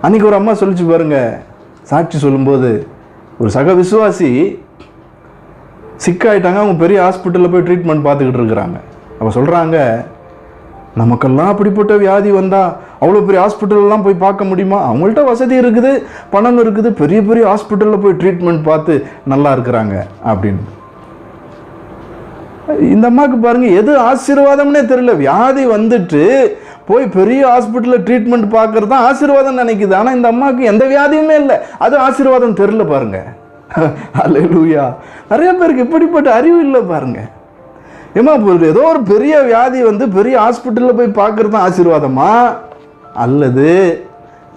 அன்றைக்கி ஒரு அம்மா சொல்லிச்சு பாருங்க, சாட்சி சொல்லும்போது, ஒரு சக விசுவாசி சிக்காயிட்டாங்க. அவங்க பெரிய ஹாஸ்பிட்டலில் போய் ட்ரீட்மெண்ட் பார்த்துக்கிட்டு இருக்கிறாங்க. அப்போ சொல்கிறாங்க, நமக்கெல்லாம் அப்படிப்பட்ட வியாதி வந்தால் அவ்வளோ பெரிய ஹாஸ்பிட்டல்லாம் போய் பார்க்க முடியுமா? அவங்கள்ட்ட வசதி இருக்குது, பணம் இருக்குது, பெரிய பெரிய ஹாஸ்பிட்டலில் போய் ட்ரீட்மெண்ட் பார்த்து நல்லா இருக்கிறாங்க அப்படின்னு. இந்த அம்மாவுக்கு பாருங்கள், எது ஆசீர்வாதம்னே தெரியல. வியாதி வந்துட்டு போய் பெரிய ஹாஸ்பிட்டலில் ட்ரீட்மெண்ட் பார்க்கறது தான் ஆசீர்வாதம் நினைக்குது. ஆனால் இந்த அம்மாவுக்கு எந்த வியாதியுமே இல்லை, அது ஆசீர்வாதம் தெரியல பாருங்க. அல்லேலூயா. நிறைய பேருக்கு இப்படிப்பட்ட அறிவு இல்லை பாருங்க. ஏமா ஏதோ ஒரு பெரிய வியாதி வந்து பெரிய ஹாஸ்பிட்டலில் போய் பார்க்கறது தான் ஆசீர்வாதமா? அல்லது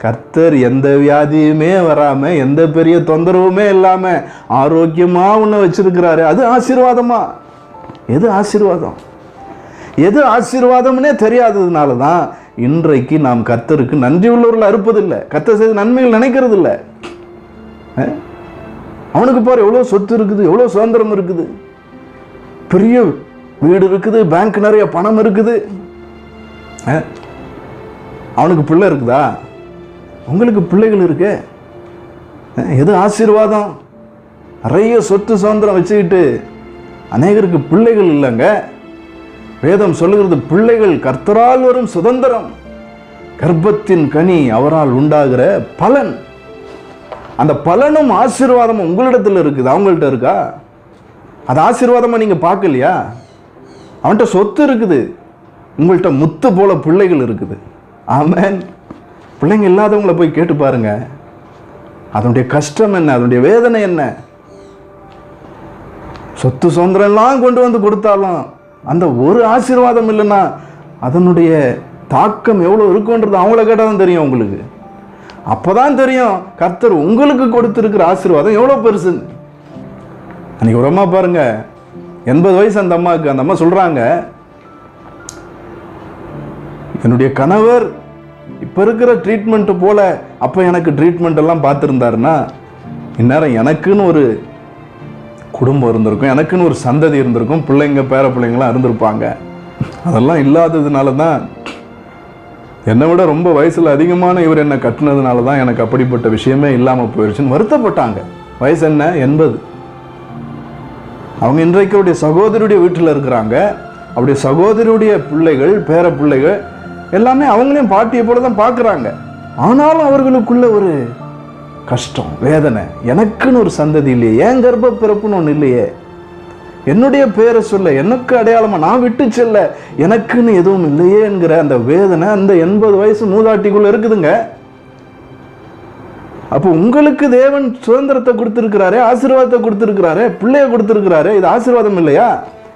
கர்த்தர் எந்த வியாதியுமே வராமல் எந்த பெரிய தொந்தரவுமே இல்லாமல் ஆரோக்கியமாக ஒன்று வச்சிருக்கிறாரு, அது ஆசீர்வாதமா? எது ஆசீர்வாதம்? எது ஆசீர்வாதம்னே தெரியாததுனால தான் இன்றைக்கு நாம் கர்த்தருக்கு நன்றி உள்ளவர்கள் அறுப்பதில்லை, கர்த்தர் செய்த நன்மைகள் நினைக்கிறது இல்லை. அவனுக்கு பாரு எவ்வளோ சொத்து இருக்குது, எவ்வளோ சுதந்திரம் இருக்குது, பெரிய வீடு இருக்குது, பேங்க் நிறைய பணம் இருக்குது. அவனுக்கு பிள்ளை இருக்குதா? உங்களுக்கு பிள்ளைகள் இருக்கு. எது ஆசீர்வாதம்? நிறைய சொத்து சுதந்திரம் வச்சுக்கிட்டு அநேகருக்கு பிள்ளைகள் இல்லைங்க. வேதம் சொல்லுகிறது, பிள்ளைகள் கர்த்தரால் வரும் சுதந்திரம், கர்ப்பத்தின் கனி அவரால் உண்டாகிற பலன். அந்த பலனும் ஆசீர்வாதமும் உங்களிடத்தில் இருக்குது, அவங்கள்ட்ட இருக்கா? அது ஆசீர்வாதமாக நீங்கள் பார்க்கலையா? அவன்கிட்ட சொத்து இருக்குது, உங்கள்கிட்ட முத்து போல பிள்ளைகள் இருக்குது. ஆமென். பிள்ளைங்க இல்லாதவங்களை போய் கேட்டு பாருங்க, அதனுடைய கஷ்டம் என்ன, அதனுடைய வேதனை என்ன. சொத்து சுதந்திரம்லாம் கொண்டு வந்து கொடுத்தாலும் அந்த ஒரு ஆசீர்வாதம் இல்லைன்னா அதனுடைய தாக்கம் எவ்வளோ இருக்குன்றது அவங்கள கேட்டால் தான் தெரியும் உங்களுக்கு. அப்போதான் தெரியும் கர்த்தர் உங்களுக்கு கொடுத்துருக்கிற ஆசீர்வாதம் எவ்வளோ பெருசு. அன்னைக்கு ஒரு அம்மா பாருங்க, 80 வயசு அந்த அம்மாவுக்கு. அந்த அம்மா சொல்கிறாங்க, என்னுடைய கணவர் இப்போ இருக்கிற ட்ரீட்மெண்ட்டு போல் அப்போ எனக்கு ட்ரீட்மெண்ட் எல்லாம் பார்த்துருந்தாருன்னா இந்நேரம் எனக்குன்னு ஒரு குடும்பம் இருந்திருக்கும், எனக்குன்னு ஒரு சந்ததி இருந்திருக்கும், பிள்ளைங்க பேர பிள்ளைங்களாம் இருந்திருப்பாங்க. அதெல்லாம் இல்லாததுனால தான், என்னை விட ரொம்ப வயசில் அதிகமான இவர் என்னை கட்டினதுனால தான் எனக்கு அப்படிப்பட்ட விஷயமே இல்லாமல் போயிடுச்சுன்னு வருத்தப்பட்டாங்க. வயசு என்ன? 80. அவங்க இன்றைக்கு அவருடைய சகோதரியுடைய வீட்டில் இருக்கிறாங்க. அவருடைய சகோதரியுடைய பிள்ளைகள் பேர பிள்ளைகள் எல்லாமே அவங்களையும் பாட்டியை போல தான் பார்க்குறாங்க. ஆனாலும் அவர்களுக்குள்ள ஒரு கஷ்டம், வேதனை. எனக்குன்னு ஒரு சந்ததி இல்லையே, ஏன் கர்ப்ப பிறப்புன்னு ஒன்று இல்லையே, என்னுடைய பேரை சொல்ல, எனக்கு அடையாளமாக நான் விட்டு செல்ல எனக்குன்னு எதுவும் இல்லையே என்கிற அந்த வேதனை அந்த 80 வயசு மூதாட்டிக்குள்ள இருக்குதுங்க. அப்போ உங்களுக்கு தேவன் சுதந்திரத்தை கொடுத்துருக்கிறாரு, ஆசீர்வாதத்தை கொடுத்துருக்கிறாரு, பிள்ளைய கொடுத்துருக்கிறாரு. இது ஆசீர்வாதம் இல்லையா?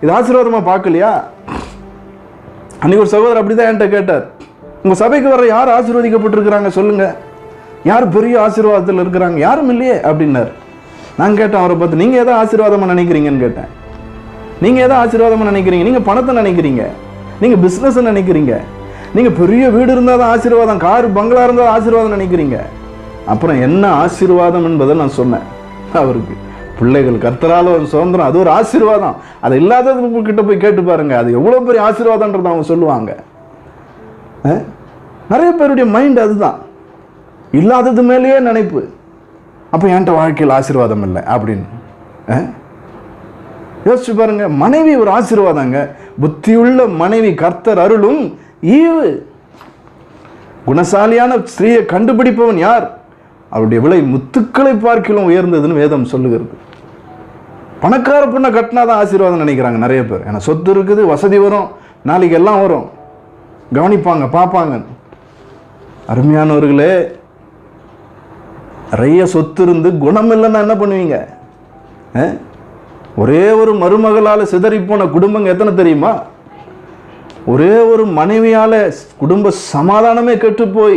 இது ஆசீர்வாதமாக பார்க்கலையா? அன்னைக்கு ஒரு சகோதரர் அப்படிதான் என்கிட்ட கேட்டார், உங்கள் சபைக்கு வர யார் ஆசீர்வதிக்கப்பட்டிருக்கிறாங்க சொல்லுங்க, யார் பெரிய ஆசீர்வாதத்தில் இருக்கிறாங்க? யாரும் இல்லையே அப்படின்னார். நான் கேட்டேன் அவரை பார்த்து, நீங்கள் எதை ஆசீர்வாதமாக நினைக்கிறீங்கன்னு கேட்டேன். நீங்கள் எதை ஆசீர்வாதமாக நினைக்கிறீங்க? நீங்கள் பணத்தை நினைக்கிறீங்க, நீங்கள் பிஸ்னஸ் நினைக்கிறீங்க, நீங்கள் பெரிய வீடு இருந்தால் தான் ஆசீர்வாதம், கார் பங்களா இருந்தால் ஆசீர்வாதம் நினைக்கிறீங்க. அப்புறம் என்ன ஆசீர்வாதம் என்பதை நான் சொன்னேன் அவருக்கு. பிள்ளைகள் கர்த்தரால் ஒரு சுதந்திரம், அது ஒரு ஆசீர்வாதம். அது இல்லாதது கிட்ட போய் கேட்டு பாருங்க, அது எவ்வளோ பெரிய ஆசீர்வாதம்ன்றதை அவங்க சொல்லுவாங்க. நிறைய பேருடைய மைண்ட் அதுதான், இல்லாதது மேலேயே நினைப்பு. அப்போ என்கிட்ட வாழ்க்கையில் ஆசீர்வாதம் இல்லை அப்படின்னு யோசிச்சு பாருங்க. மனைவி ஒரு ஆசீர்வாதங்க. புத்தியுள்ள மனைவி கர்த்தர் அருளும் ஈவு. குணசாலியான ஸ்திரீயை கண்டுபிடிப்பவன் யார்? அவருடைய விலை முத்துக்களை பார்க்கிலும் உயர்ந்ததுன்னு வேதம் சொல்லுகிறது. பணக்கார பொண்ணை கட்டினாதான் ஆசீர்வாதம் நினைக்கிறாங்க நிறைய பேர். ஏன்னா சொத்து இருக்குது, வசதி வரும், நாளைக்கு எல்லாம் வரும், கவனிப்பாங்க, பார்ப்பாங்க. அருமையானவர்களே, நிறைய சொத்து இருந்து குணம் இல்லைன்னா என்ன பண்ணுவீங்க? ஒரே ஒரு மருமகளால் சிதறி போன குடும்பங்க எத்தனை தெரியுமா? ஒரே ஒரு மனைவியால் குடும்ப சமாதானமே கெட்டு போய்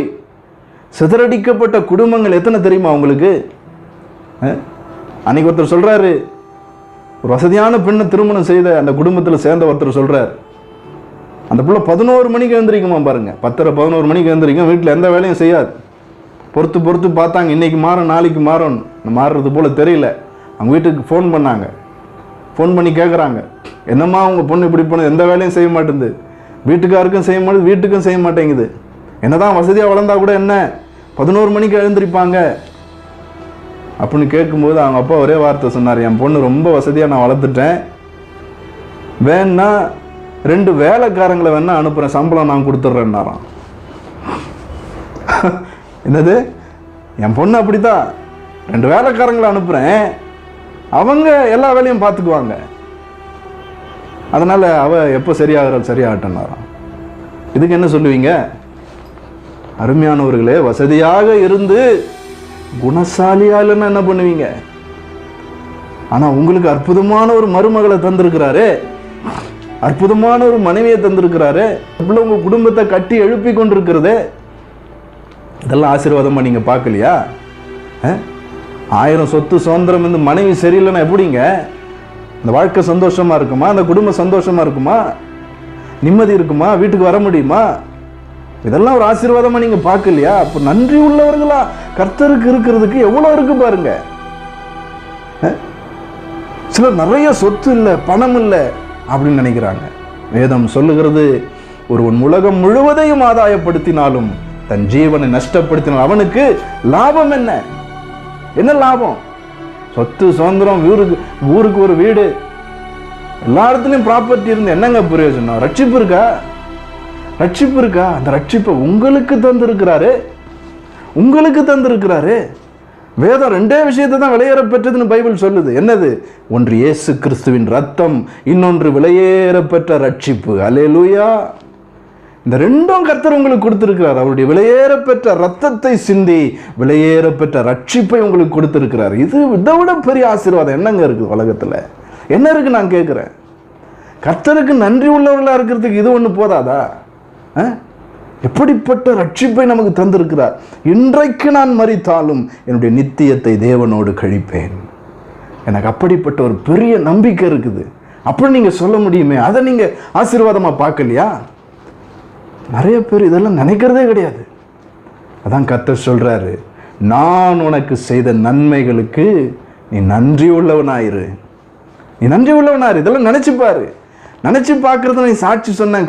சிதறடிக்கப்பட்ட குடும்பங்கள் எத்தனை தெரியுமா உங்களுக்கு? அன்னைக்கு ஒருத்தர் சொல்றாரு, ஒரு வசதியான பெண்ணை திருமணம் செய்த அந்த குடும்பத்தில் சேர்ந்த ஒருத்தர் சொல்றார், அந்த பிள்ளை 11 மணிக்கு எழுந்திரிக்குமா பாருங்க, 10-11 மணிக்கு எழுந்திரிக்கும், வீட்டில் எந்த வேலையும் செய்யாது. பொறுத்து பொறுத்து பார்த்தாங்க, இன்னைக்கு மாறும் நாளைக்கு மாறும், மாறுறது போல தெரியல. அவங்க வீட்டுக்கு ஃபோன் பண்ணாங்க, ஃபோன் பண்ணி கேட்குறாங்க, என்னம்மா உங்கள் பொண்ணு இப்படி பண்ணது, எந்த வேலையும் செய்ய மாட்டேங்குது, வீட்டுக்காருக்கும் செய்ய மாட்டேங்குது, வீட்டுக்கும் செய்ய மாட்டேங்குது, என்னதான் வசதியாக வளர்ந்தா கூட என்ன, 11 மணிக்கு எழுந்திருப்பாங்க அப்படின்னு கேட்கும்போது அவங்க அப்பா ஒரே வார்த்தை சொன்னார், என் பொண்ணு ரொம்ப வசதியாக நான் வளர்த்துட்டேன், வேணா 2 வேலைக்காரங்களை வேணா அனுப்புகிறேன், சம்பளம் நான் கொடுத்துட்றேன்னாராம். என்னது, என் பொண்ணு அப்படித்தான், 2 வேலைக்காரங்களை அனுப்புகிறேன், அவங்க எல்லா வேலையும் பார்த்துக்குவாங்க, அதனால் அவள் எப்போ சரியாகட்டனாராம். இதுக்கு என்ன சொல்லுவீங்க? அருமையானவர்களே, வசதியாக இருந்து குணசாலியா இல்லைன்னா என்ன பண்ணுவீங்க? ஆனால் உங்களுக்கு அற்புதமான ஒரு மருமகளை தந்திருக்கிறாரு, அற்புதமான ஒரு மனைவியை தந்திருக்கிறாரு, உங்கள் குடும்பத்தை கட்டி எழுப்பி கொண்டிருக்கிறது, இதெல்லாம் ஆசீர்வாதமா நீங்க பார்க்கலையா? 1000 சொத்து சுதந்திரம் இந்த மனைவி சரியில்லைன்னா எப்படிங்க? இந்த வாழ்க்கை சந்தோஷமா இருக்குமா? அந்த குடும்பம் சந்தோஷமா இருக்குமா? நிம்மதி இருக்குமா? வீட்டுக்கு வர முடியுமா? இதெல்லாம் ஒரு ஆசீர்வாதமா நீங்க பார்க்கலையா? அப்ப நன்றி உள்ளவர்களா கர்த்தருக்கு இருக்கிறதுக்கு எவ்வளவு இருக்கு பாருங்க. சிலர் நிறைய சொத்து இல்லை, பணம் இல்லை அப்படின்னு நினைக்கிறாங்க. வேதம் சொல்லுகிறது, ஒருவன் உலகம் முழுவதையும் ஆதாயப்படுத்தினாலும் தன் ஜீவனை நஷ்டப்படுத்தினால் அவனுக்கு லாபம் என்ன? என்ன லாபம்? சொத்து சுதந்திரம், ஊருக்கு ஒரு வீடு, எல்லா இடத்துலையும் ப்ராப்பர்ட்டி இருந்து என்னங்க பிரயோஜனம்? ரட்சிப்பு இருக்கா? ரட்சிப்பு இருக்கா? அந்த ரட்சிப்பை உங்களுக்கு தந்திருக்கிறாரு, உங்களுக்கு தந்திருக்கிறாரு. வேதம் 2 விஷயத்தை தான் விலையேற பெற்றதுன்னு பைபிள் சொல்லுது. என்னது? ஒன்று இயேசு கிறிஸ்துவின் ரத்தம், இன்னொன்று விலையேற பெற்ற ரட்சிப்பு. அல்லேலூயா. இந்த 2ம் கர்த்தர் உங்களுக்கு கொடுத்திருக்கிறார். அவருடைய விலையேற பெற்ற ரத்தத்தை சிந்தி விலையேற பெற்ற ரட்சிப்பை உங்களுக்கு கொடுத்திருக்கிறார். இது இதை விட பெரிய ஆசீர்வாதம் என்னங்க இருக்கு உலகத்துல? என்ன இருக்கு நான் கேட்கிறேன்? கர்த்தருக்கு நன்றி உள்ளவர்களா இருக்கிறதுக்கு இது ஒண்ணு போதாதா? எப்படிப்பட்ட ரட்சிப்பை நமக்கு தந்திருக்கிறார். இன்றைக்கு நான் மரித்தாலும் என்னுடைய நித்தியத்தை தேவனோடு கழிப்பேன். எனக்கு அப்படிப்பட்ட ஒரு பெரிய நம்பிக்கை இருக்குது. அப்படி நீங்க சொல்ல முடியுமே, அதை நீங்க ஆசீர்வாதமா பார்க்கலையா? நிறைய பேர் இதெல்லாம் நினைக்கிறதே கிடையாது. அதான் கர்த்தர் சொல்றாரு, நான் உனக்கு செய்த நன்மைகளுக்கு நீ நன்றி உள்ளவனாயிரு. நீ நன்றி உள்ளவனாயிரு. இதெல்லாம் நினைச்சு பாரு. நினைச்சு பார்க்கறது நீ சாட்சி சொன்ன